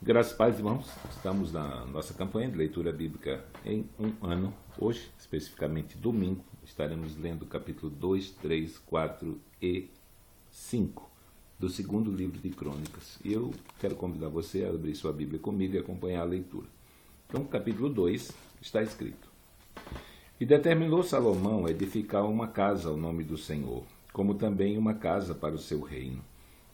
Graças a Paz, irmãos, estamos na nossa campanha de leitura bíblica em um ano. Hoje, especificamente domingo, estaremos lendo o capítulo 2, 3, 4 e 5 do segundo livro de Crônicas. E eu quero convidar você a abrir sua Bíblia comigo e acompanhar a leitura. Então, capítulo 2 está escrito: E determinou Salomão edificar uma casa ao nome do Senhor, como também uma casa para o seu reino.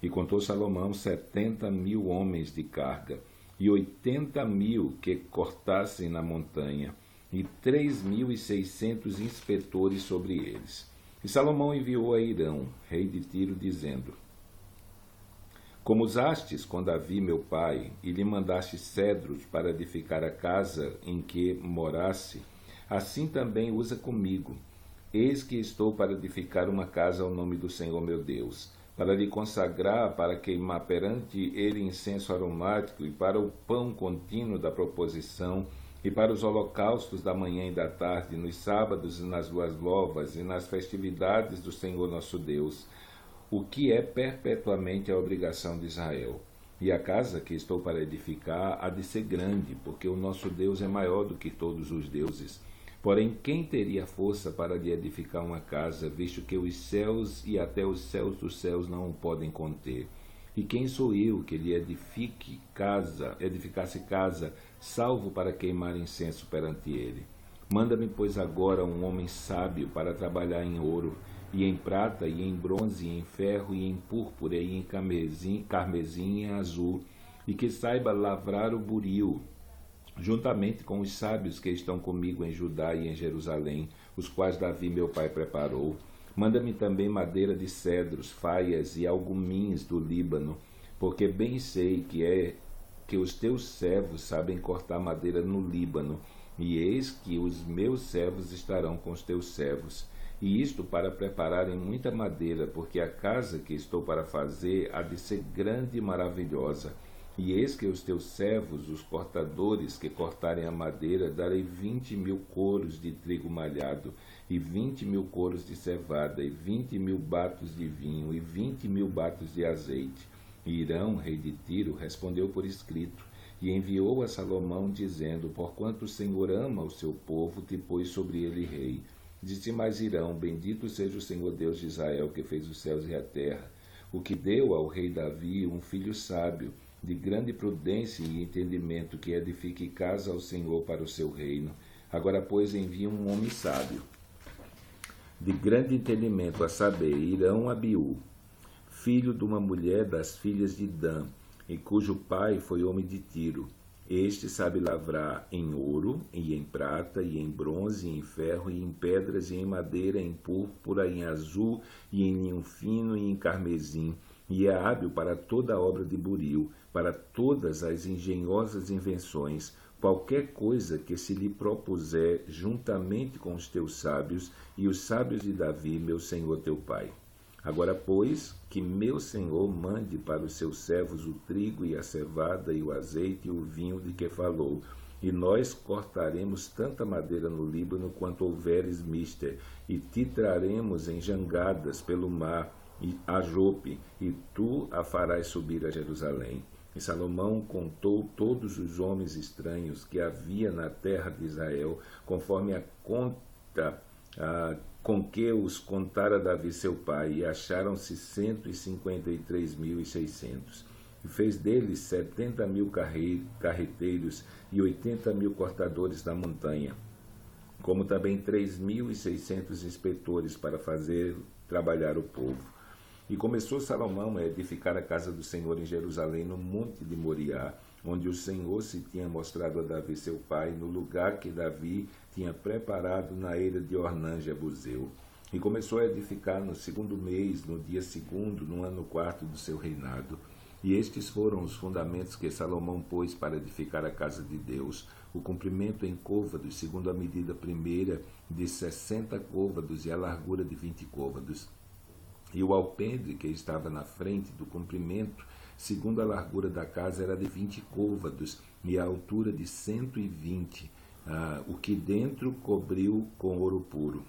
E contou Salomão 70.000 homens de carga, e 80.000 que cortassem na montanha, e 3.600 inspetores sobre eles. E Salomão enviou a Hirão, rei de Tiro, dizendo: Como usastes com Davi meu pai, e lhe mandaste cedros para edificar a casa em que morasse, assim também usa comigo. Eis que estou para edificar uma casa ao nome do Senhor meu Deus, para lhe consagrar, para queimar perante ele incenso aromático, e para o pão contínuo da proposição, e para os holocaustos da manhã e da tarde, nos sábados e nas luas novas, e nas festividades do Senhor nosso Deus, o que é perpetuamente a obrigação de Israel. E a casa que estou para edificar há de ser grande, porque o nosso Deus é maior do que todos os deuses. Porém, quem teria força para lhe edificar uma casa, visto que os céus e até os céus dos céus não o podem conter? E quem sou eu que lhe edificasse casa, salvo para queimar incenso perante ele? Manda-me, pois, agora um homem sábio para trabalhar em ouro, e em prata, e em bronze, e em ferro, e em púrpura, e em carmesim e em azul, e que saiba lavrar o buril, juntamente com os sábios que estão comigo em Judá e em Jerusalém, os quais Davi meu pai preparou. Manda-me também madeira de cedros, faias e algumins do Líbano, porque bem sei que os teus servos sabem cortar madeira no Líbano, e eis que os meus servos estarão com os teus servos. E isto para prepararem muita madeira, porque a casa que estou para fazer há de ser grande e maravilhosa. E eis que os teus servos, os cortadores que cortarem a madeira, darei 20.000 coros de trigo malhado, e 20.000 coros de cevada, e 20.000 batos de vinho, e 20.000 batos de azeite. E Hirão, rei de Tiro, respondeu por escrito, e enviou a Salomão, dizendo: Porquanto o Senhor ama o seu povo, te pôs sobre ele rei. Disse mais Hirão: Bendito seja o Senhor Deus de Israel, que fez os céus e a terra, o que deu ao rei Davi um filho sábio, de grande prudência e entendimento, que edifique casa ao Senhor para o seu reino. Agora, pois, envia um homem sábio, de grande entendimento, a saber, Hirão Abiú, filho de uma mulher das filhas de Dan, e cujo pai foi homem de Tiro. Este sabe lavrar em ouro, e em prata, e em bronze, e em ferro, e em pedras, e em madeira, em púrpura, em azul, e em linho fino, e em carmesim, e é hábil para toda a obra de buril, para todas as engenhosas invenções, qualquer coisa que se lhe propuser, juntamente com os teus sábios, e os sábios de Davi, meu senhor teu pai. Agora, pois, que meu senhor mande para os seus servos o trigo e a cevada e o azeite e o vinho de que falou, e nós cortaremos tanta madeira no Líbano quanto houveres mister, e te traremos em jangadas pelo mar a Jope, e tu a farás subir a Jerusalém. E Salomão contou todos os homens estranhos que havia na terra de Israel, conforme a conta com que os contara Davi seu pai, e acharam-se 153.600. E fez deles 70.000 carreteiros e 80.000 cortadores da montanha, como também 3.600 inspetores para fazer trabalhar o povo. E começou Salomão a edificar a casa do Senhor em Jerusalém, no monte de Moriá, onde o Senhor se tinha mostrado a Davi seu pai, no lugar que Davi tinha preparado na eira de Ornã Jebuseu. E começou a edificar no segundo mês, no dia segundo, no ano quarto do seu reinado. E estes foram os fundamentos que Salomão pôs para edificar a casa de Deus: o comprimento em côvados, segundo a medida primeira, de 60 côvados, e a largura de 20 côvados. E o alpendre que estava na frente do comprimento, segundo a largura da casa, era de 20 côvados, e a altura de 120, o que dentro cobriu com ouro puro.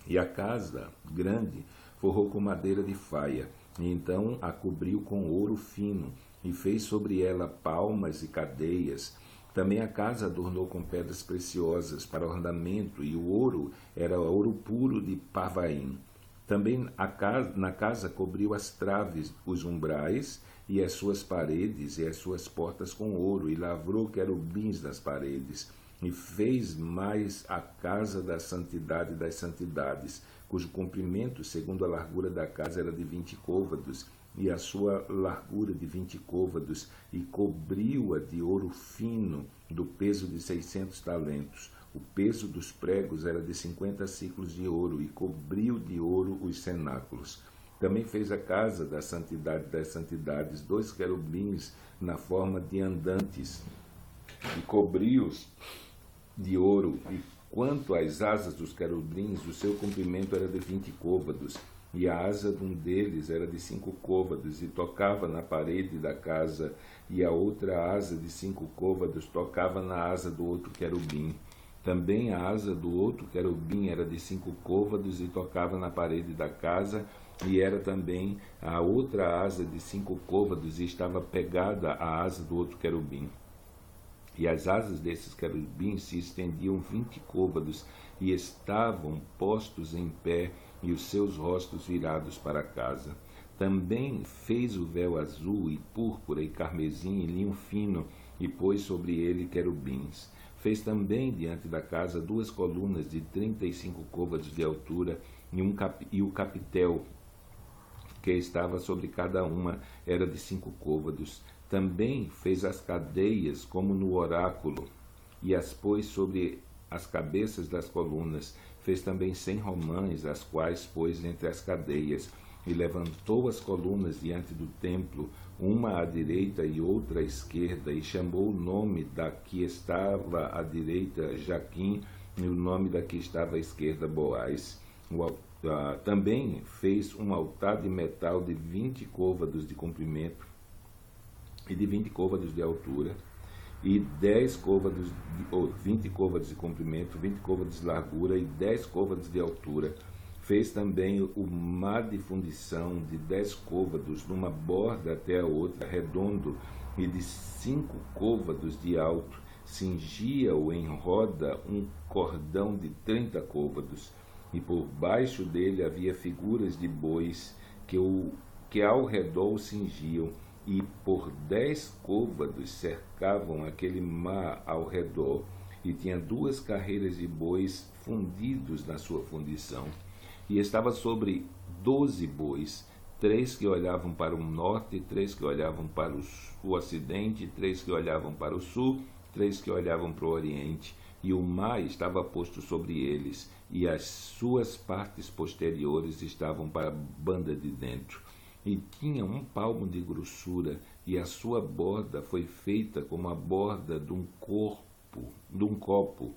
E a casa grande forrou com madeira de faia, E então a cobriu com ouro fino, e fez sobre ela palmas e cadeias. Também a casa adornou com pedras preciosas para ornamento, e o ouro era ouro puro de Parvaim. Também na casa cobriu as traves, os umbrais, e as suas paredes e as suas portas com ouro, e lavrou querubins nas paredes. E fez mais a casa da santidade das santidades, cujo comprimento, segundo a largura da casa, era de 20 côvados, e a sua largura de 20 côvados, e cobriu-a de ouro fino, do peso de 600 talentos. O peso dos pregos era de 50 siclos de ouro, e cobriu de ouro os cenáculos. Também fez a casa da santidade das santidades, 2 querubins na forma de andantes, e cobriu-os de ouro. E quanto às asas dos querubins, o seu comprimento era de 20 côvados, e a asa de um deles era de 5 côvados, e tocava na parede da casa, e a outra asa de 5 côvados tocava na asa do outro querubim. Também a asa do outro querubim era de 5 côvados, e tocava na parede da casa, e era também a outra asa de 5 côvados, e estava pegada à asa do outro querubim. E as asas desses querubins se estendiam 20 côvados, e estavam postos em pé, e os seus rostos virados para a casa. Também fez o véu azul, e púrpura, e carmesim, e linho fino, e pôs sobre ele querubins. Fez também diante da casa 2 colunas de 35 côvados de altura, e o capitel que estava sobre cada uma era de 5 côvados. Também fez as cadeias como no oráculo, e as pôs sobre as cabeças das colunas. Fez também 100 romãs, as quais pôs entre as cadeias, e levantou as colunas diante do templo, uma à direita e outra à esquerda, e chamou o nome da que estava à direita Jaquim, e o nome da que estava à esquerda Boaz. Também fez um altar de metal de 20 côvados de comprimento e de 20 côvados de altura, e 10 côvados, 20 côvados de comprimento, 20 côvados de largura e 10 côvados de altura. Fez também o mar de fundição de 10 côvados, numa borda até a outra, redondo, e de 5 côvados de alto. Cingia-o em roda um cordão de 30 côvados, e por baixo dele havia figuras de bois que ao redor o cingiam, e por 10 côvados cercavam aquele mar ao redor, e tinha 2 carreiras de bois fundidos na sua fundição. E estava sobre 12 bois, 3 que olhavam para o norte, 3 que olhavam para o ocidente, 3 que olhavam para o sul, 3 que olhavam para o oriente, e o mar estava posto sobre eles, e as suas partes posteriores estavam para a banda de dentro. E tinha 1 palmo de grossura, e a sua borda foi feita como a borda de um copo,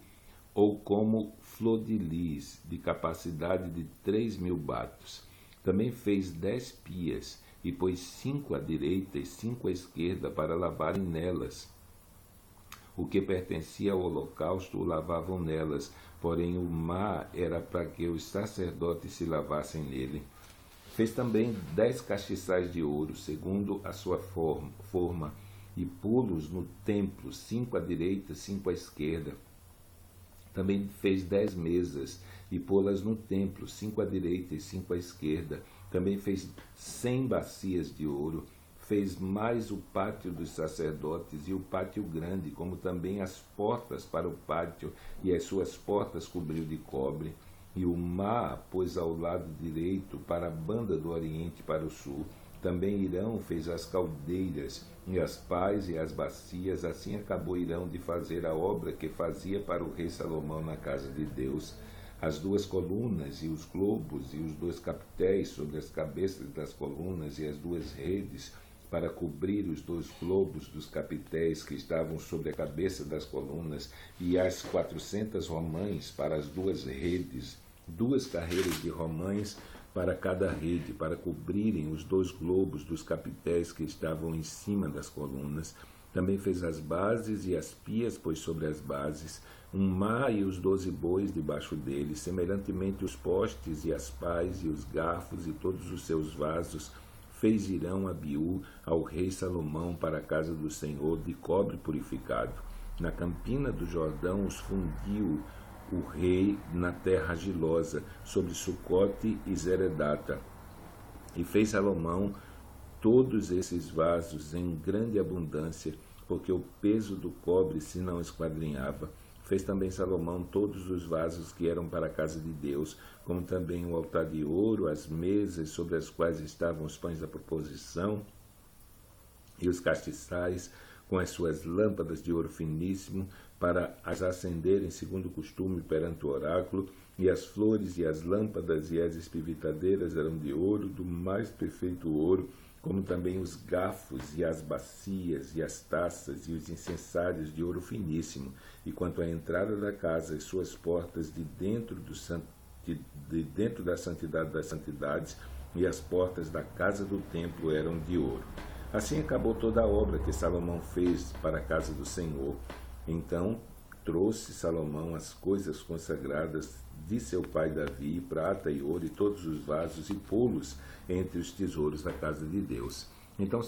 ou como flor de lis, de capacidade de 3.000 batos. Também fez 10 pias, e pôs 5 à direita e 5 à esquerda para lavarem nelas. O que pertencia ao holocausto o lavavam nelas, porém o mar era para que os sacerdotes se lavassem nele. Fez também 10 castiçais de ouro, segundo a sua forma, e pô-los no templo, 5 à direita, 5 à esquerda. Também fez 10 mesas, e pô-las no templo, 5 à direita e 5 à esquerda. Também fez 100 bacias de ouro. Fez mais o pátio dos sacerdotes e o pátio grande, como também as portas para o pátio, e as suas portas cobriu de cobre. E o mar pôs ao lado direito, para a banda do oriente para o sul. Também Irão fez as caldeiras, e as pás e as bacias. Assim acabou Irão de fazer a obra que fazia para o rei Salomão na casa de Deus. As 2 colunas e os globos, e os 2 capitéis sobre as cabeças das colunas, e as 2 redes, para cobrir os 2 globos dos capitéis que estavam sobre a cabeça das colunas, e as 400 romãs para as 2 redes, 2 carreiras de romãs para cada rede, para cobrirem os 2 globos dos capitéis que estavam em cima das colunas. Também fez as bases e as pias, pôs sobre as bases, um mar e os 12 bois debaixo dele, semelhantemente os postes e as pás e os garfos e todos os seus vasos. fez Irão Abiú ao rei Salomão para a casa do Senhor de cobre purificado. Na campina do Jordão os fundiu o rei na terra argilosa, sobre Sucote e Zeredata. E fez Salomão todos esses vasos em grande abundância, porque o peso do cobre se não esquadrinhava. Fez também Salomão todos os vasos que eram para a casa de Deus, como também o altar de ouro, as mesas sobre as quais estavam os pães da proposição, e os castiçais, com as suas lâmpadas de ouro finíssimo, para as acenderem segundo o costume perante o oráculo, e as flores e as lâmpadas e as espivitadeiras eram de ouro, do mais perfeito ouro, como também os garfos e as bacias e as taças e os incensários de ouro finíssimo, e quanto à entrada da casa e suas portas de dentro da santidade das santidades, e as portas da casa do templo eram de ouro. Assim acabou toda a obra que Salomão fez para a casa do Senhor. Então trouxe Salomão as coisas consagradas de seu pai Davi, prata e ouro, e todos os vasos, e pô-los entre os tesouros da casa de Deus. Então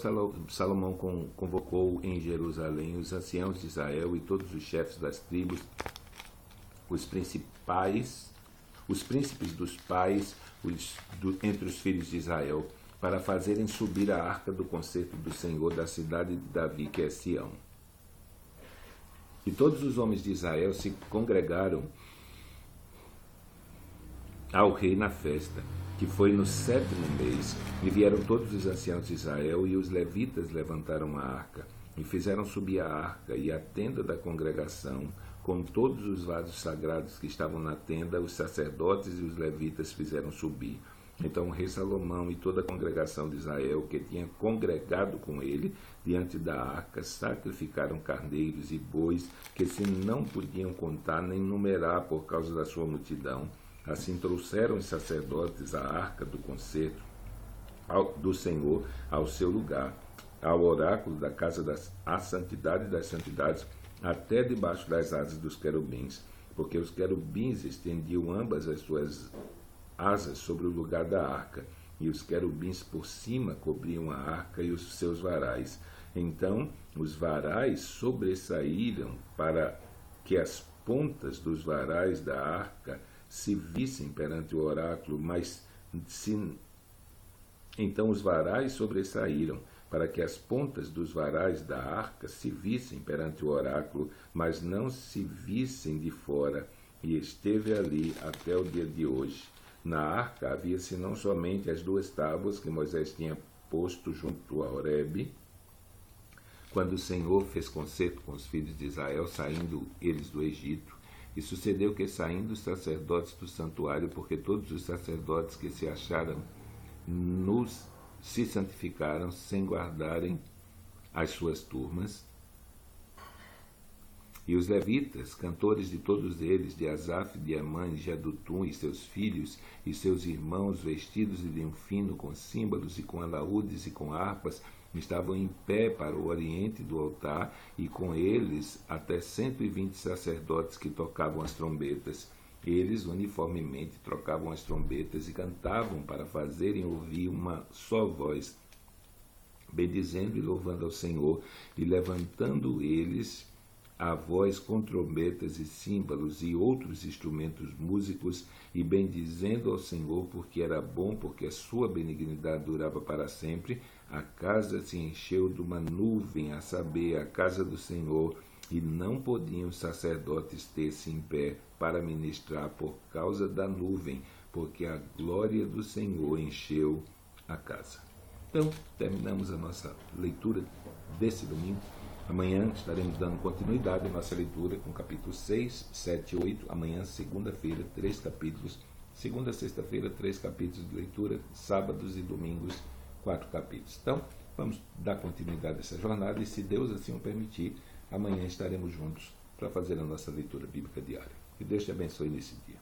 Salomão convocou em Jerusalém os anciãos de Israel e todos os chefes das tribos, os príncipes dos pais entre os filhos de Israel, para fazerem subir a arca do concerto do Senhor da cidade de Davi, que é Sião. E todos os homens de Israel se congregaram ao rei na festa, que foi no 7º mês, e vieram todos os anciãos de Israel, e os levitas levantaram a arca, e fizeram subir a arca e a tenda da congregação, com todos os vasos sagrados que estavam na tenda, os sacerdotes e os levitas fizeram subir. Então o rei Salomão e toda a congregação de Israel, que tinha congregado com ele diante da arca, sacrificaram carneiros e bois, que se não podiam contar nem numerar por causa da sua multidão. Assim trouxeram os sacerdotes a arca do concerto do Senhor ao seu lugar, ao oráculo da casa à santidade das santidades, até debaixo das asas dos querubins, porque os querubins estendiam ambas as suas asas sobre o lugar da arca, e os querubins por cima cobriam a arca e os seus varais. Então os varais sobressaíram para que as pontas dos varais da arca se vissem perante o oráculo, Então os varais sobressaíram para que as pontas dos varais da arca se vissem perante o oráculo, mas não se vissem de fora, e esteve ali até o dia de hoje. Na arca havia-se não somente as 2 tábuas que Moisés tinha posto junto a Horebe, quando o Senhor fez concerto com os filhos de Israel, saindo eles do Egito. E sucedeu que, saindo os sacerdotes do santuário, porque todos os sacerdotes que se acharam se santificaram sem guardarem as suas turmas, e os levitas, cantores de todos eles, de Asaf, de Emã, de Jedutum, e seus filhos e seus irmãos, vestidos de linho fino, com símbolos e com alaúdes e com harpas, estavam em pé para o oriente do altar, e com eles até 120 sacerdotes que tocavam as trombetas. Eles uniformemente trocavam as trombetas e cantavam para fazerem ouvir uma só voz, bendizendo e louvando ao Senhor, e levantando eles a voz com trombetas e símbolos e outros instrumentos músicos, e bendizendo ao Senhor, porque era bom, porque a sua benignidade durava para sempre. A casa se encheu de uma nuvem, a saber, a casa do Senhor, e não podiam os sacerdotes ter-se em pé para ministrar por causa da nuvem, porque a glória do Senhor encheu a casa. Então, terminamos a nossa leitura desse domingo. Amanhã estaremos dando continuidade à nossa leitura com capítulos 6, 7 e 8. Amanhã, segunda-feira, 3 capítulos. Segunda a sexta-feira, 3 capítulos de leitura. Sábados e domingos, 4 capítulos. Então, vamos dar continuidade a essa jornada e, se Deus assim o permitir, amanhã estaremos juntos para fazer a nossa leitura bíblica diária. Que Deus te abençoe nesse dia.